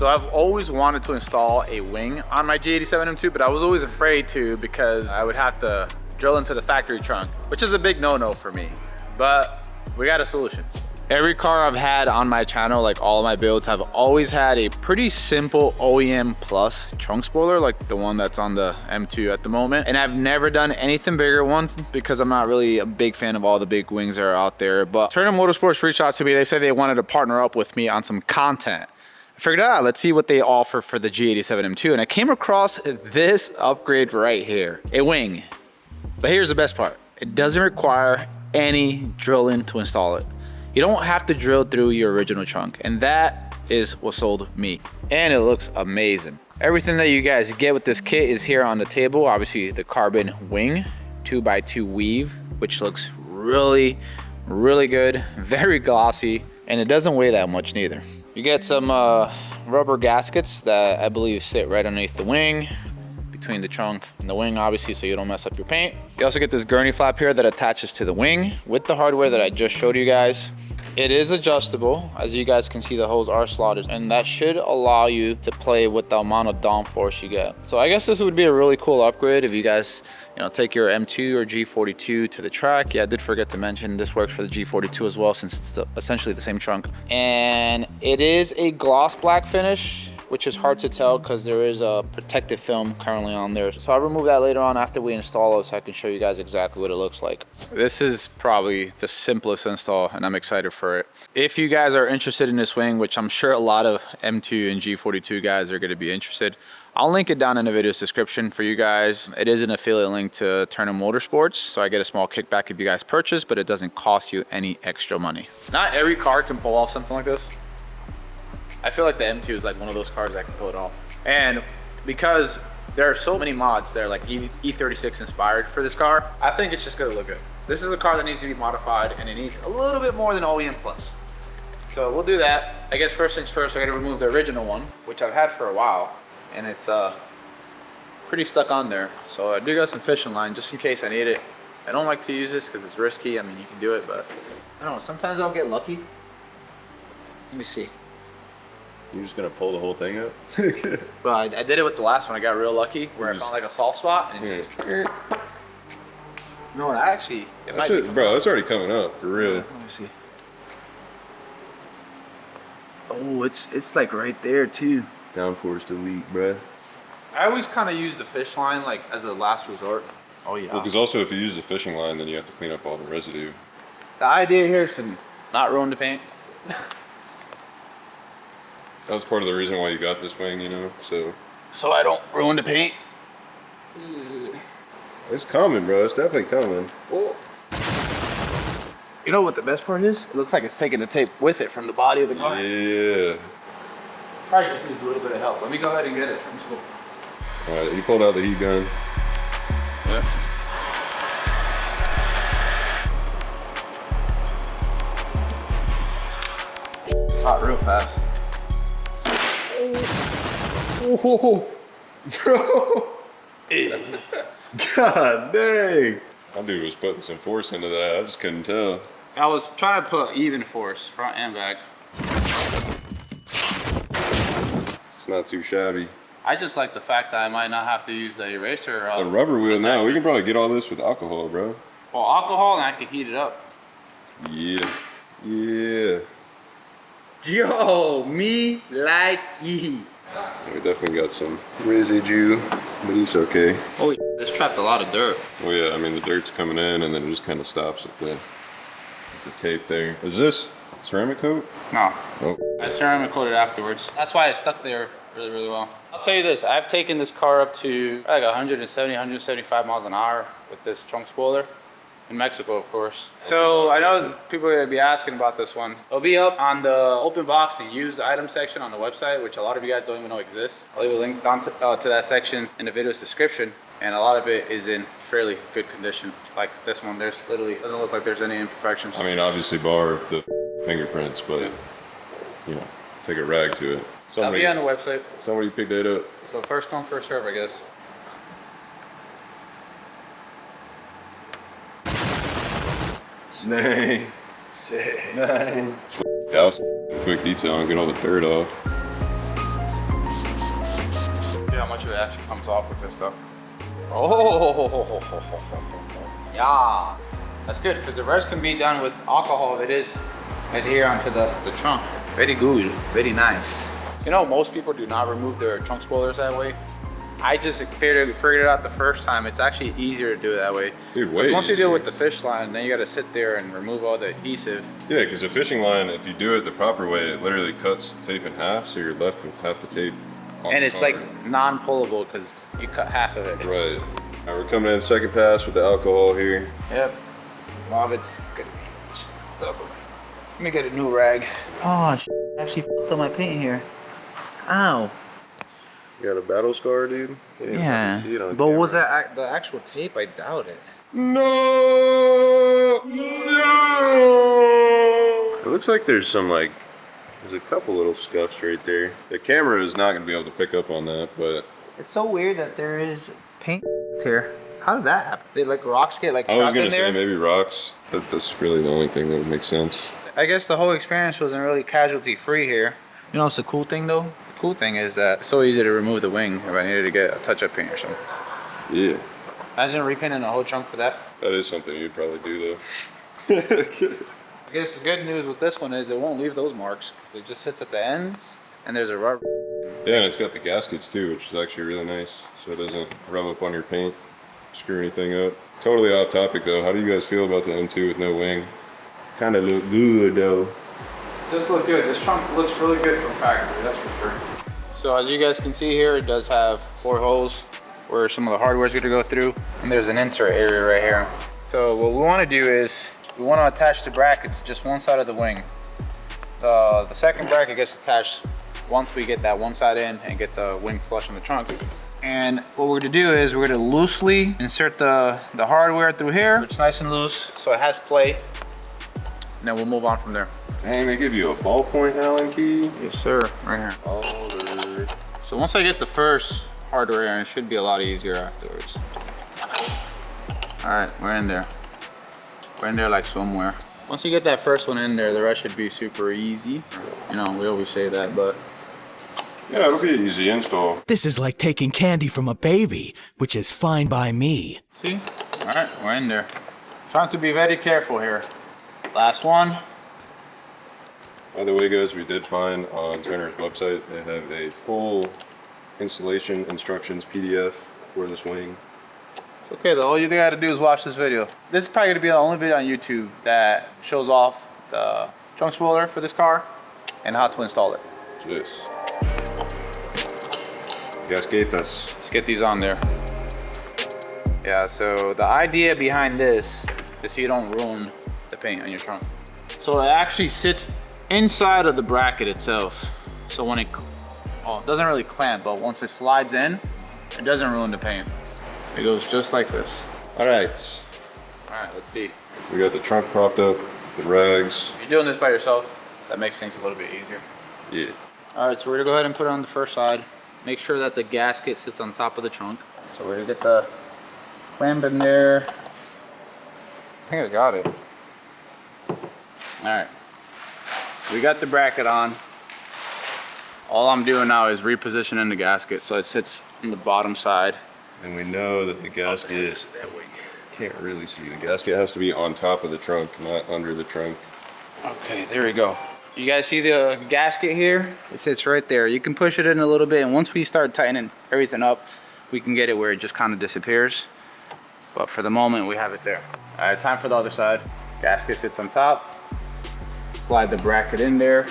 So I've always wanted to install a wing on my G87 M2, but I was always afraid to because I would have to drill into the factory trunk, which is a big no-no for me. But we got a solution. Every car I've had on my channel, like all of my builds, have always had a pretty simple OEM plus trunk spoiler, like the one that's on the M2 at the moment. And I've never done anything bigger, one, because I'm not really a big fan of all the big wings that are out there. But Turner Motorsports reached out to me. They said they wanted to partner up with me on some content. I figured out, let's see what they offer for the G87 M2. And I came across this upgrade right here, a wing. But here's the best part. It doesn't require any drilling to install it. You don't have to drill through your original trunk, and that is what sold me. And it looks amazing. Everything that you guys get with this kit is here on the table. Obviously the carbon wing, 2x2 weave, which looks really, really good, very glossy, and it doesn't weigh that much neither. You get some rubber gaskets that I believe sit right underneath the wing, between the trunk and the wing, obviously, so you don't mess up your paint. You also get this gurney flap here that attaches to the wing with the hardware that I just showed you guys. It is adjustable. As you guys can see, the holes are slotted, and that should allow you to play with the amount of downforce you get. So I guess this would be a really cool upgrade if you guys, take your M2 or G42 to the track. Yeah, I did forget to mention this works for the G42 as well, since it's essentially the same trunk. And it is a gloss black finish, which is hard to tell because there is a protective film currently on there. So I'll remove that later on after we install it so I can show you guys exactly what it looks like. This is probably the simplest install and I'm excited for it. If you guys are interested in this wing, which I'm sure a lot of M2 and G42 guys are gonna be interested, I'll link it down in the video's description for you guys. It is an affiliate link to Turner Motorsports, so I get a small kickback if you guys purchase, but it doesn't cost you any extra money. Not every car can pull off something like this. I feel like the M2 is like one of those cars that can pull it off. And because there are so many mods that are like E36 inspired for this car, I think it's just gonna look good. This is a car that needs to be modified and it needs a little bit more than OEM plus. So we'll do that. I guess first things first, I gotta remove the original one, which I've had for a while, and it's pretty stuck on there. So I do got some fishing line just in case I need it. I don't like to use this because it's risky. I mean, you can do it, but I don't know, sometimes I'll get lucky. Let me see. You're just gonna pull the whole thing up? Well, I did it with the last one. I got real lucky where I found like a soft spot and it just. No, actually, it might be. Bro, it's already coming up for real. Let me see. Oh, it's like right there too. Downforce delete, bruh. I always kind of use the fish line like as a last resort. Oh yeah. Well, because also if you use the fishing line, then you have to clean up all the residue. The idea here is to not ruin the paint. That was part of the reason why you got this wing, So I don't ruin the paint. It's coming, bro. It's definitely coming. Oh. You know what the best part is? It looks like it's taking the tape with it from the body of the car. Yeah. Probably just needs a little bit of help. Let me go ahead and get it. All right, he pulled out the heat gun. Yeah. It's hot real fast. Oh, bro. God dang. My dude was putting some force into that. I just couldn't tell. I was trying to put even force, front and back. It's not too shabby. I just like the fact that I might not have to use the eraser. The rubber wheel now, we can probably get all this with alcohol, bro. Well, alcohol and I can heat it up. Yeah. Yeah. Yo, me like ye. We definitely got some residue, but it's okay. Oh, this trapped a lot of dirt. Oh yeah, I mean the dirt's coming in and then it just kind of stops at the tape there. Is this ceramic coat? No. Oh. I ceramic coated afterwards. That's why it stuck there really, really well. I'll tell you this, I've taken this car up to like 170, 175 miles an hour with this trunk spoiler. In Mexico, of course. So I know people are gonna be asking about this one. It'll be up on the open box and used item section on the website, which a lot of you guys don't even know exists. I'll leave a link down to that section in the video's description. And a lot of it is in fairly good condition. Like this one, there's literally, doesn't look like there's any imperfections. I mean, obviously bar the fingerprints, but take a rag to it. That'll be on the website. Somebody picked that up. So first come, first serve, I guess. Snake. Sick. Douse quick detail and get all the dirt off. much of it actually comes off with this stuff. Oh, yeah. That's good, because the rest can be done with alcohol that is adhere onto the trunk. Very good, very nice. You know, most people do not remove their trunk spoilers that way. I just figured it out the first time. It's actually easier to do it that way. Dude, way once you easier. deal with the fish line, then you gotta sit there and remove all the adhesive. Yeah, because the fishing line, if you do it the proper way, it literally cuts the tape in half, so you're left with half the tape on And the it's car. like non-pullable because you cut half of it. Right. All right, we're coming in second pass with the alcohol here. Yep. Well, it's gonna be stubborn. Let me get a new rag. Oh, I actually fucked up my paint here. Ow. You got a battle scar, dude? Yeah. See it on But camera. was that the actual tape? I doubt it. No! It looks like there's a couple little scuffs right there. The camera is not gonna be able to pick up on that, but It's so weird that there is paint here. How did that happen? Did like rocks get like I was trapped gonna in say there? maybe rocks. That's really the only thing that would make sense. I guess the whole experience wasn't really casualty free here. You know what's the cool thing though? The cool thing is that it's so easy to remove the wing if I needed to get a touch-up paint or something. Yeah. Imagine repainting the whole trunk for that. That is something you'd probably do though. I guess the good news with this one is it won't leave those marks because it just sits at the ends and there's a rubber. Yeah, and it's got the gaskets too, which is actually really nice. So it doesn't rub up on your paint, screw anything up. Totally off topic though. How do you guys feel about the M2 with no wing? Kind of look good though. Does look good. This trunk looks really good from factory, that's for sure. So as you guys can see here, it does have 4 holes where some of the hardware is going to go through, and there's an insert area right here. So what we want to do is we want to attach the bracket to just one side of the wing. The second bracket gets attached once we get that one side in and get the wing flush in the trunk. And what we're going to do is we're going to loosely insert the hardware through here. It's nice and loose, so it has play. And then we'll move on from there. Dang, they give you a ballpoint Allen key. Yes, sir. Right here. Baller. So once I get the first hardware in, it should be a lot easier afterwards. All right, we're in there. We're in there like somewhere. Once you get that first one in there, the rest should be super easy. You know, we always say that, but Yeah, it'll be an easy install. This is like taking candy from a baby, which is fine by me. see? All right, we're in there. Trying to be very careful here. Last one. By the way, guys, we did find on Turner's website, they have a full installation instructions PDF for this wing. Okay, all you gotta do is watch this video. This is probably gonna be the only video on YouTube that shows off the trunk spoiler for this car and how to install it. Yes. Gasquetas. Let's get these on there. Yeah, so the idea behind this is so you don't ruin the paint on your trunk. So it actually sits inside of the bracket itself. So when it doesn't really clamp, but once it slides in, it doesn't ruin the paint. It goes just like this. All right. All right, let's see. We got the trunk propped up, the rags. If you're doing this by yourself, that makes things a little bit easier. Yeah. All right, so we're gonna go ahead and put it on the first side. Make sure that the gasket sits on top of the trunk. So we're gonna get the clamp in there. I think I got it. All right, we got the bracket on. All I'm doing now is repositioning the gasket so it sits on the bottom side. And we know that the gasket, can't really see. The gasket has to be on top of the trunk, not under the trunk. Okay, there we go. You guys see the gasket here? It sits right there. You can push it in a little bit, and once we start tightening everything up, we can get it where it just kind of disappears. But for the moment, we have it there. All right, time for the other side. Gasket sits on top. Slide the bracket in there,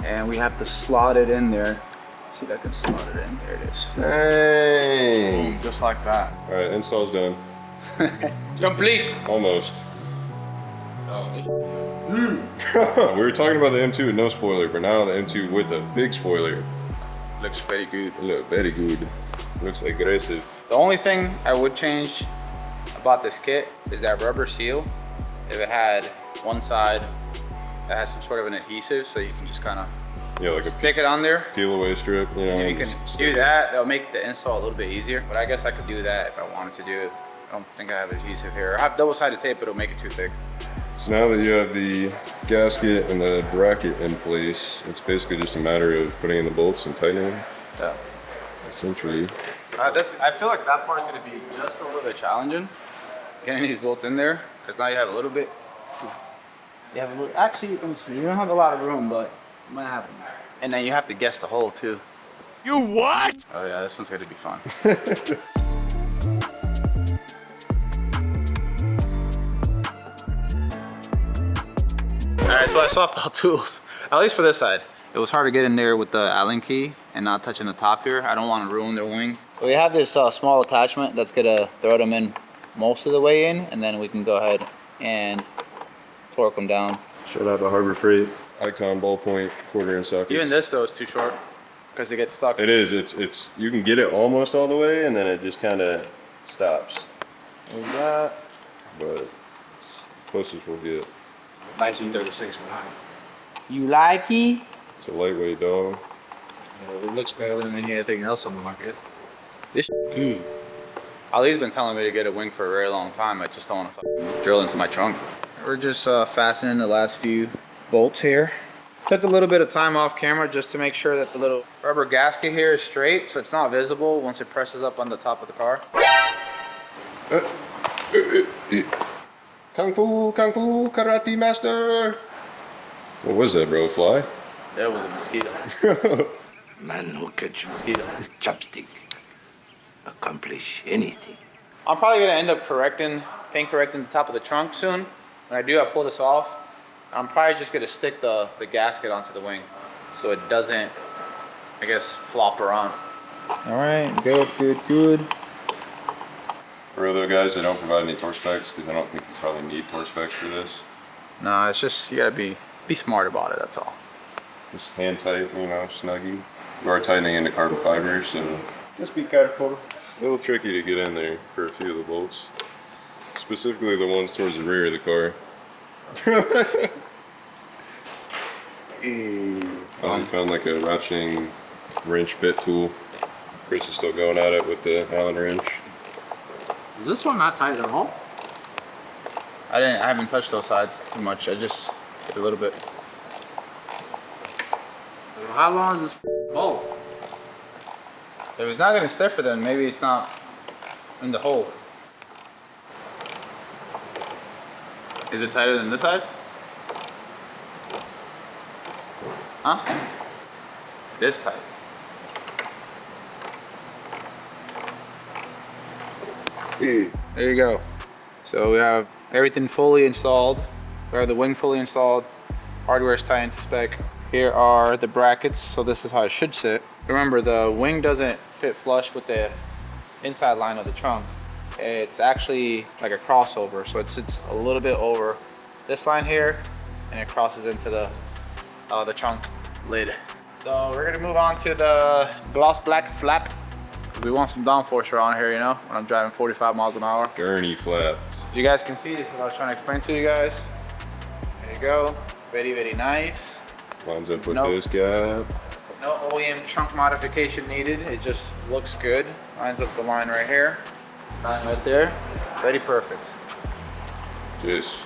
and we have to slot it in there. Let's see if I can slot it in. There it is. Dang. Boom, just like that. All right, install's done. Complete. Almost. Oh, We were talking about the M2 with no spoiler, but now the M2 with a big spoiler. looks very good. Look, very good. Looks aggressive. The only thing I would change about this kit is that rubber seal. If it had one side that has some sort of an adhesive, so you can just kind of Yeah, like a stick it on there. peel away strip, you know. You and can just do stick it. that. That'll make the install a little bit easier. But I guess I could do that if I wanted to do it. I don't think I have adhesive here. I have double-sided tape, but it'll make it too thick. So now that you have the gasket and the bracket in place, it's basically just a matter of putting in the bolts and tightening them. Yeah. Essentially. I feel like that part is going to be just a little bit challenging. Getting these bolts in there, because now you have a little bit. You have a little. Actually, let me see. You don't have a lot of room, but you might have. And then you have to guess the hole too. You what? Oh yeah, this one's going to be fun. All right, so I swapped all tools, at least for this side. It was hard to get in there with the Allen key and not touching the top here. I don't want to ruin their wing. So we have this small attachment that's gonna throw them in most of the way in, and then we can go ahead and torque them down. Shout out to Harbor Freight. Icon ballpoint quarter-inch sockets. Even this though is too short because it gets stuck. It is. It's. You can get it almost all the way, and then it just kind of stops. Like that. But it's the closest we'll get. 1936 behind. You like it? It's a lightweight dog. It looks better than anything else on the market. This good. Ali's been telling me to get a wing for a very long time. I just don't want to drill into my trunk. We're just fastening the last few bolts here. Took a little bit of time off camera just to make sure that the little rubber gasket here is straight, so it's not visible once it presses up on the top of the car. Kung Fu, Karate Master. What was that, bro? A fly? There was a mosquito. Man who catch mosquito with chopstick accomplish anything. I'm probably gonna end up paint correcting the top of the trunk soon. When I do, I pull this off. I'm probably just gonna stick the gasket onto the wing so it doesn't, I guess, flop around. All right, good. For other guys, they don't provide any torque specs because I don't think you probably need torque specs for this. No, it's just, you gotta be smart about it, that's all. Just hand tight, snuggy. We are tightening into carbon fibers, so just be careful. It's a little tricky to get in there for a few of the bolts. Specifically the ones towards the rear of the car. I found like a ratcheting wrench bit tool. Chris is still going at it with the Allen wrench. Is this one not tight at all? I haven't touched those sides too much. I just did a little bit. How long is this bolt? If it's not gonna stiffen, then maybe it's not in the hole. Is it tighter than this side? Huh? It is tight. There you go. So we have everything fully installed. We have the wing fully installed. Hardware is tied into spec. Here are the brackets, so this is how it should sit. Remember, the wing doesn't fit flush with the inside line of the trunk. It's actually like a crossover, so it sits a little bit over this line here, and it crosses into the trunk lid. So we're gonna move on to the gloss black flap. We want some downforce around here, when I'm driving 45 miles an hour. Gurney flap. As you guys can see, this is what I was trying to explain to you guys. There you go. Very nice. Lines up with this guy. No OEM trunk modification needed. It just looks good. Lines up the line right here. Line right there. Very perfect. Yes.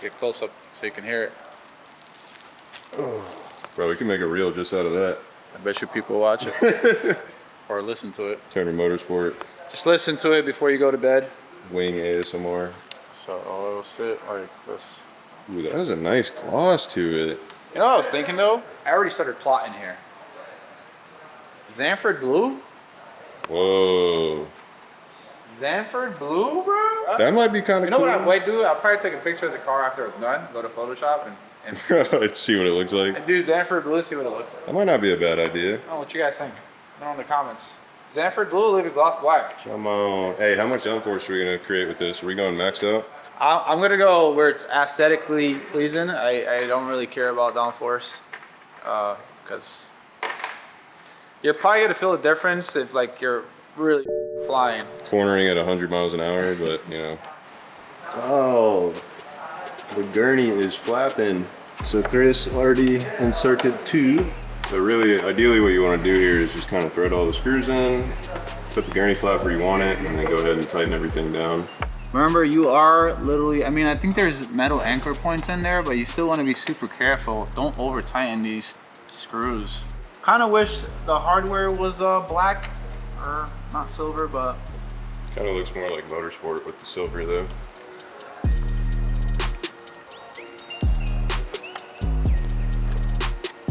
Get close up so you can hear it. Bro, we can make a reel just out of that. I bet you people watch it or listen to it. Turner Motorsport. Just listen to it before you go to bed. Wing ASMR. So it'll sit like this. Ooh, that has a nice gloss to it. You know what I was thinking though? I already started plotting here. Zanford Blue? Whoa. Zanford Blue, bro? That might be kind of You know cool. what I might do? I'll probably take a picture of the car after it's done, go to Photoshop and Let's see what it looks like. do Zanford Blue, see what it looks like. That might not be a bad idea. Oh, what you guys think? Know in the comments. Zanford Blue, leave it gloss black. Come on. Hey, how much downforce are we going to create with this? Are we going maxed out? I'm gonna go where it's aesthetically pleasing. I don't really care about downforce, because you're probably gonna feel the difference if like you're really flying. Cornering at 100 miles an hour, but Oh, the gurney is flapping. So Chris already inserted 2. But really, ideally what you want to do here is just kind of thread all the screws in, Put the gurney flap where you want it, and then go ahead and tighten everything down. Remember, you are literally, I mean, I think there's metal anchor points in there, but you still want to be super careful. Don't over tighten these screws. Kind of wish the hardware was black or not silver, but Kind of looks more like motorsport with the silver though.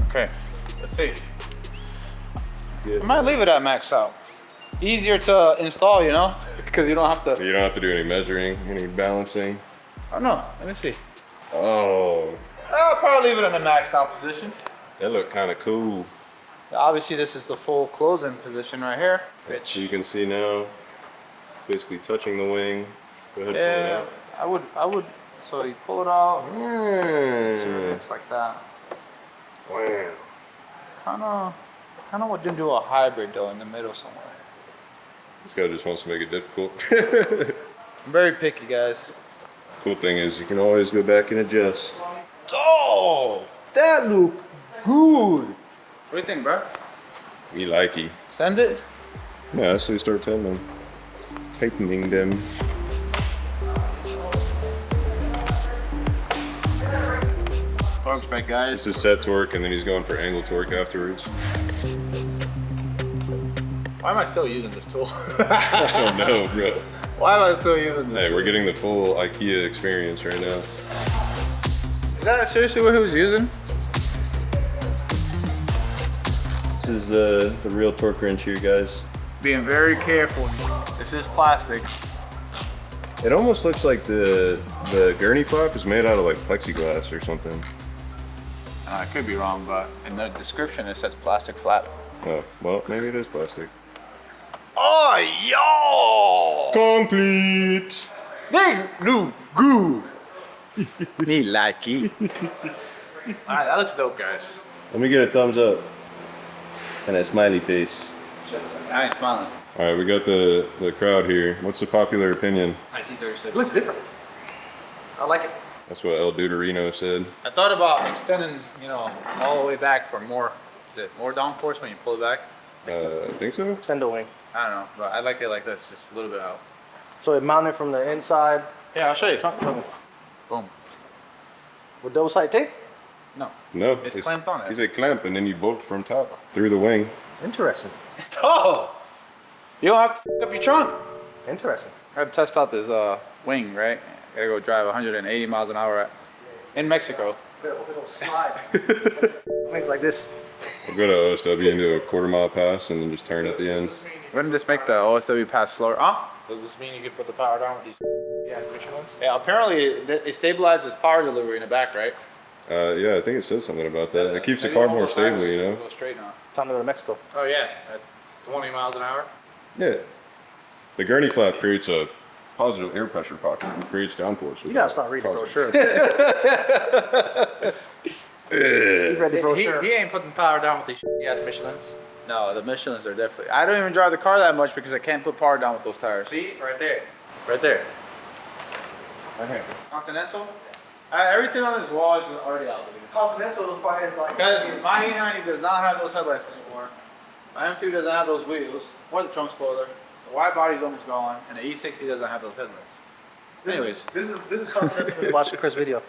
okay, let's see. I might leave it at max out. Easier to install, you know, because you don't have to. You don't have to do any measuring, any balancing. Oh no, let me see. Oh, I'll probably leave it in the maxed out position. that looked kind of cool. Obviously, this is the full closing position right here. So you can see now, basically touching the wing. Go ahead and Yeah, pull it out. I would. So you pull it out. Mm. It's like that. Wow. Kind of want to do a hybrid though in the middle somewhere. This guy just wants to make it difficult. I'm very picky, guys. Cool thing is you can always go back and adjust. Oh, that look good. What do you think, bro? We like it. Send it. Yeah, so you start tightening them. Torque spec, guys. This is set torque, and then he's going for angle torque afterwards. Why am I still using this tool? Oh no, bro. Why am I still using this? Hey, we're getting the full IKEA experience right now. Is that seriously what he was using? This is the real torque wrench here, guys. Being very careful. This is plastic. It almost looks like the gurney flap is made out of like plexiglass or something. I could be wrong, but in the description it says plastic flap. Oh, well, maybe it is plastic. Oh, Complete! yo! They look good. Me like it. Alright, that looks dope, guys. Let me get a thumbs up. And a smiley face. I ain't smiling. All right, we got the crowd here. What's the popular opinion? IC36. Looks different. I like it. That's what El Duderino said. I thought about extending, you know, all the way back for more. Is it more downforce when you pull it back? I think so. Extend the wing. I don't know, but I like it like this, just a little bit out. So it mounted from the inside. Yeah, I'll show you. Trunk cover Boom. with double sided tape. No. No, It's clamped on it. He's a clamp, and then you bolt from top through the wing. Interesting. Oh! You don't have to f up your trunk. Interesting. I gotta test out this wing, right? Gotta go drive 180 miles an hour in Mexico. It'll slide. Wings like this. We'll go to OSW and do a quarter-mile pass, and then just turn at the end. Wouldn't this make the OSW pass slower? Huh? Does this mean you can put the power down with these gas Michelin's? Yeah, apparently it stabilizes power delivery in the back, right? Yeah, I think it says something about that. It keeps the car more stable, you know? Go straight now. Time to go to Mexico. Oh yeah, at 20 miles an hour. Yeah. The gurney flap creates a positive air pressure pocket and creates downforce. You gotta start reading the Positive. brochure. You read the He brochure. ain't putting power down with these gas Michelin's. No, the Michelins are definitely. I don't even drive the car that much because I can't put power down with those tires. See, right there, right there. Right here. Continental. Everything on this wall is already outdated. Continental is probably like. Because my E90 does not have those headlights anymore. My M2 doesn't have those wheels or the trunk spoiler. The wide body's almost gone, and the E60 doesn't have those headlights. Anyways, This is Continental. Watch Chris' video.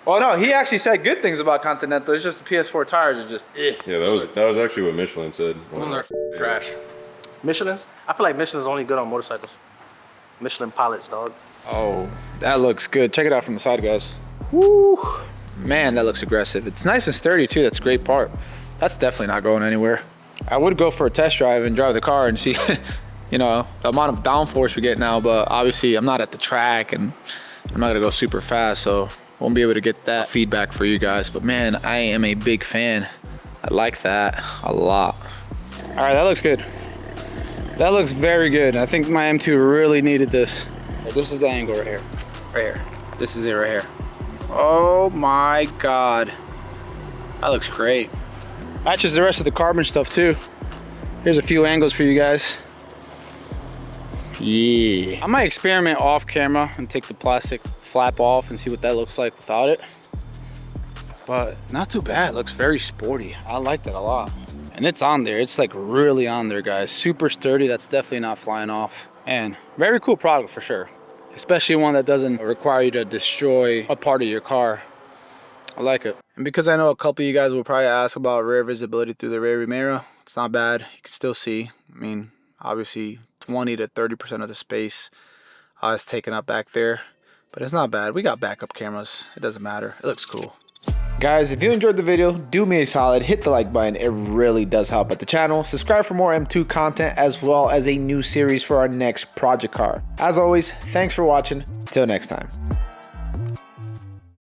well, no, he actually said good things about Continental. It's just the PS4 tires are just Yeah, that was actually what Michelin said. those are trash. Michelin's? I feel like Michelin's only good on motorcycles. Michelin pilots, dog. Oh, that looks good. Check it out from the side, guys. Woo! Man, that looks aggressive. It's nice and sturdy too. That's a great part. That's definitely not going anywhere. I would go for a test drive and drive the car and see, you know, the amount of downforce we get now. But obviously, I'm not at the track and I'm not gonna go super fast, so won't be able to get that feedback for you guys. But man, I am a big fan. I like that a lot. All right, that looks good. That looks very good. I think my M2 really needed this. This is the angle right here. Right here. This is it right here. Oh my God. That looks great. Matches the rest of the carbon stuff too. Here's a few angles for you guys. Yeah. I might experiment off camera and take the plastic flap off and see what that looks like without it. But not too bad. It looks very sporty. I like that a lot. And it's on there. It's like really on there, guys. Super sturdy. That's definitely not flying off. And very cool product for sure. Especially one that doesn't require you to destroy a part of your car. I like it. And because I know a couple of you guys will probably ask about rear visibility through the rear view mirror, it's not bad. You can still see. I mean, obviously 20 to 30% of the space is taken up back there. But it's not bad. We got backup cameras. It doesn't matter. It looks cool. Guys, if you enjoyed the video, do me a solid, hit the like button. It really does help at the channel. Subscribe for more M2 content as well as a new series for our next project car. As always, thanks for watching. Till next time.